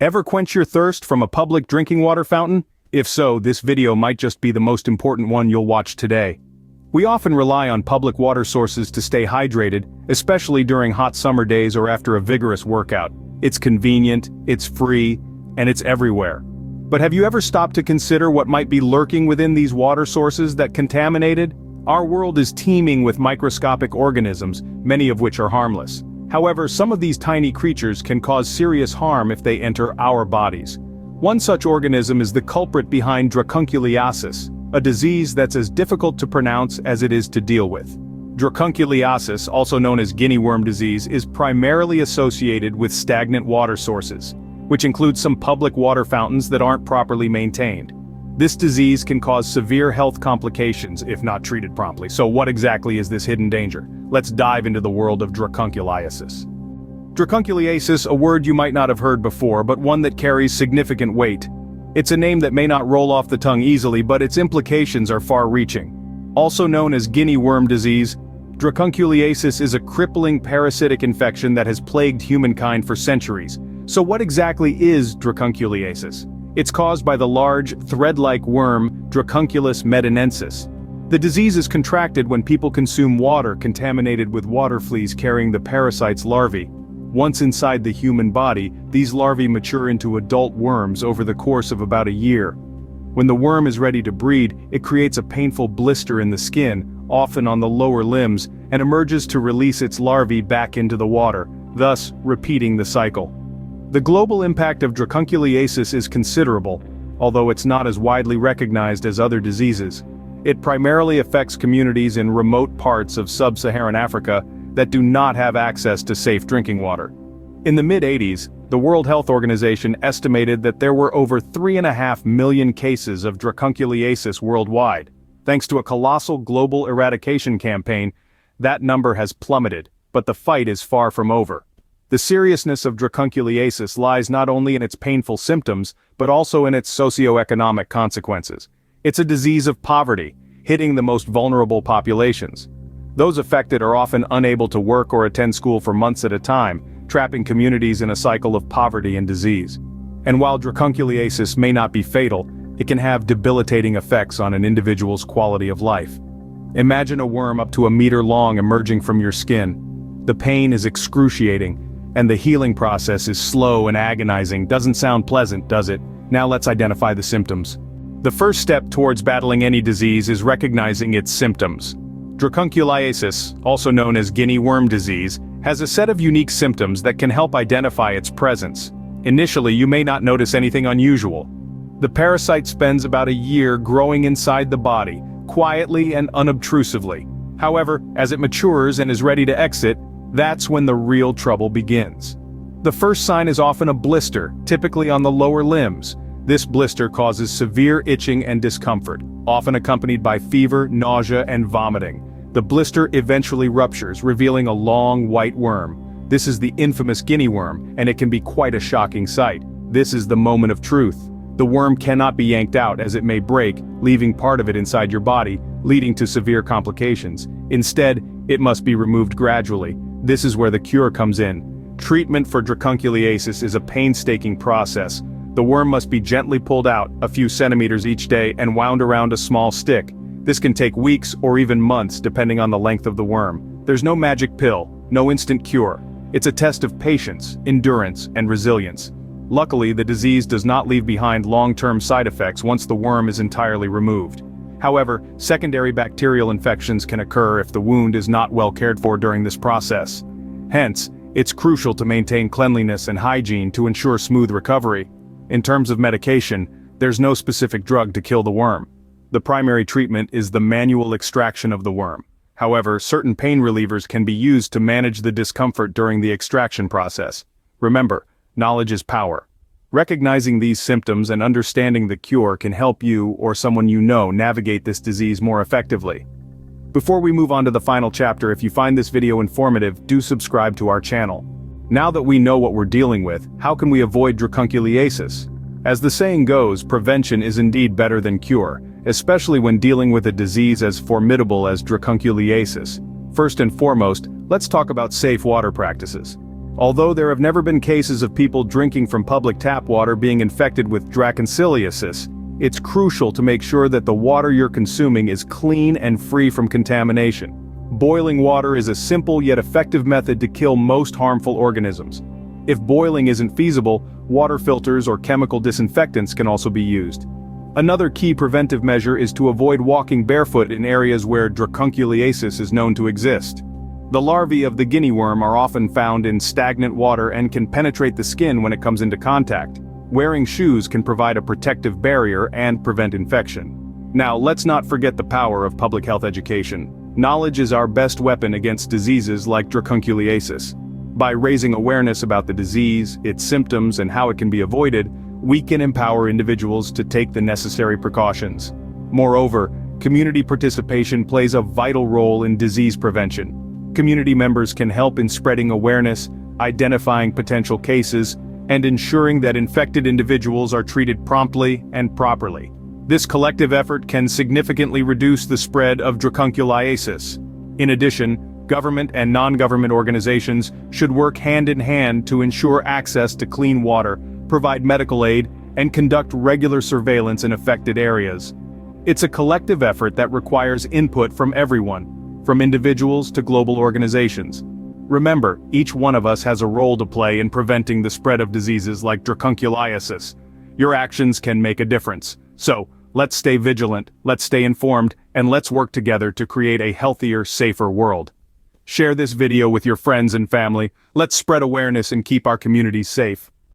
Ever quench your thirst from a public drinking water fountain? If so, this video might just be the most important one you'll watch today. We often rely on public water sources to stay hydrated, especially during hot summer days or after a vigorous workout. It's convenient, it's free, and it's everywhere. But have you ever stopped to consider what might be lurking within these water sources that contaminated? Our world is teeming with microscopic organisms, many of which are harmless. However, some of these tiny creatures can cause serious harm if they enter our bodies. One such organism is the culprit behind dracunculiasis, a disease that's as difficult to pronounce as it is to deal with. Dracunculiasis, also known as guinea worm disease, is primarily associated with stagnant water sources, which includes some public water fountains that aren't properly maintained. This disease can cause severe health complications if not treated promptly. So what exactly is this hidden danger? Let's dive into the world of dracunculiasis. Dracunculiasis, a word you might not have heard before, but one that carries significant weight. It's a name that may not roll off the tongue easily, but its implications are far-reaching. Also known as guinea worm disease, dracunculiasis is a crippling parasitic infection that has plagued humankind for centuries. So what exactly is dracunculiasis? It's caused by the large, thread-like worm Dracunculus medinensis. The disease is contracted when people consume water contaminated with water fleas carrying the parasite's larvae. Once inside the human body, these larvae mature into adult worms over the course of about a year. When the worm is ready to breed, it creates a painful blister in the skin, often on the lower limbs, and emerges to release its larvae back into the water, thus repeating the cycle. The global impact of dracunculiasis is considerable, although it's not as widely recognized as other diseases. It primarily affects communities in remote parts of sub-Saharan Africa that do not have access to safe drinking water. In the mid-80s, the World Health Organization estimated that there were over 3.5 million cases of dracunculiasis worldwide. Thanks to a colossal global eradication campaign, that number has plummeted, but the fight is far from over. The seriousness of dracunculiasis lies not only in its painful symptoms, but also in its socioeconomic consequences. It's a disease of poverty, hitting the most vulnerable populations. Those affected are often unable to work or attend school for months at a time, trapping communities in a cycle of poverty and disease. And while dracunculiasis may not be fatal, it can have debilitating effects on an individual's quality of life. Imagine a worm up to a meter long emerging from your skin. The pain is excruciating, and the healing process is slow and agonizing. Doesn't sound pleasant, does it? Now let's identify the symptoms. The first step towards battling any disease is recognizing its symptoms. Dracunculiasis, also known as guinea worm disease, has a set of unique symptoms that can help identify its presence. Initially, you may not notice anything unusual. The parasite spends about a year growing inside the body, quietly and unobtrusively. However, as it matures and is ready to exit, that's when the real trouble begins. The first sign is often a blister, typically on the lower limbs. This blister causes severe itching and discomfort, often accompanied by fever, nausea, and vomiting. The blister eventually ruptures, revealing a long, white worm. This is the infamous guinea worm, and it can be quite a shocking sight. This is the moment of truth. The worm cannot be yanked out as it may break, leaving part of it inside your body, leading to severe complications. Instead, it must be removed gradually. This is where the cure comes in. Treatment for dracunculiasis is a painstaking process. The worm must be gently pulled out, a few centimeters each day, and wound around a small stick. This can take weeks or even months depending on the length of the worm. There's no magic pill, no instant cure. It's a test of patience, endurance, and resilience. Luckily, the disease does not leave behind long-term side effects once the worm is entirely removed. However, secondary bacterial infections can occur if the wound is not well cared for during this process. Hence, it's crucial to maintain cleanliness and hygiene to ensure smooth recovery. In terms of medication, there's no specific drug to kill the worm. The primary treatment is the manual extraction of the worm. However, certain pain relievers can be used to manage the discomfort during the extraction process. Remember, knowledge is power. Recognizing these symptoms and understanding the cure can help you or someone you know navigate this disease more effectively. Before we move on to the final chapter, if you find this video informative, do subscribe to our channel. Now that we know what we're dealing with, how can we avoid dracunculiasis? As the saying goes, prevention is indeed better than cure, especially when dealing with a disease as formidable as dracunculiasis. First and foremost, let's talk about safe water practices. Although there have never been cases of people drinking from public tap water being infected with dracunculiasis, it's crucial to make sure that the water you're consuming is clean and free from contamination. Boiling water is a simple yet effective method to kill most harmful organisms. If boiling isn't feasible, water filters or chemical disinfectants can also be used. Another key preventive measure is to avoid walking barefoot in areas where dracunculiasis is known to exist. The larvae of the guinea worm are often found in stagnant water and can penetrate the skin when it comes into contact. Wearing shoes can provide a protective barrier and prevent infection. Now, let's not forget the power of public health education. Knowledge is our best weapon against diseases like dracunculiasis. By raising awareness about the disease, its symptoms, and how it can be avoided, we can empower individuals to take the necessary precautions. Moreover, community participation plays a vital role in disease prevention. Community members can help in spreading awareness, identifying potential cases, and ensuring that infected individuals are treated promptly and properly. This collective effort can significantly reduce the spread of dracunculiasis. In addition, government and non-government organizations should work hand in hand to ensure access to clean water, provide medical aid, and conduct regular surveillance in affected areas. It's a collective effort that requires input from everyone, from individuals to global organizations. Remember, each one of us has a role to play in preventing the spread of diseases like dracunculiasis. Your actions can make a difference. So, let's stay vigilant, let's stay informed, and let's work together to create a healthier, safer world. Share this video with your friends and family. Let's spread awareness and keep our communities safe.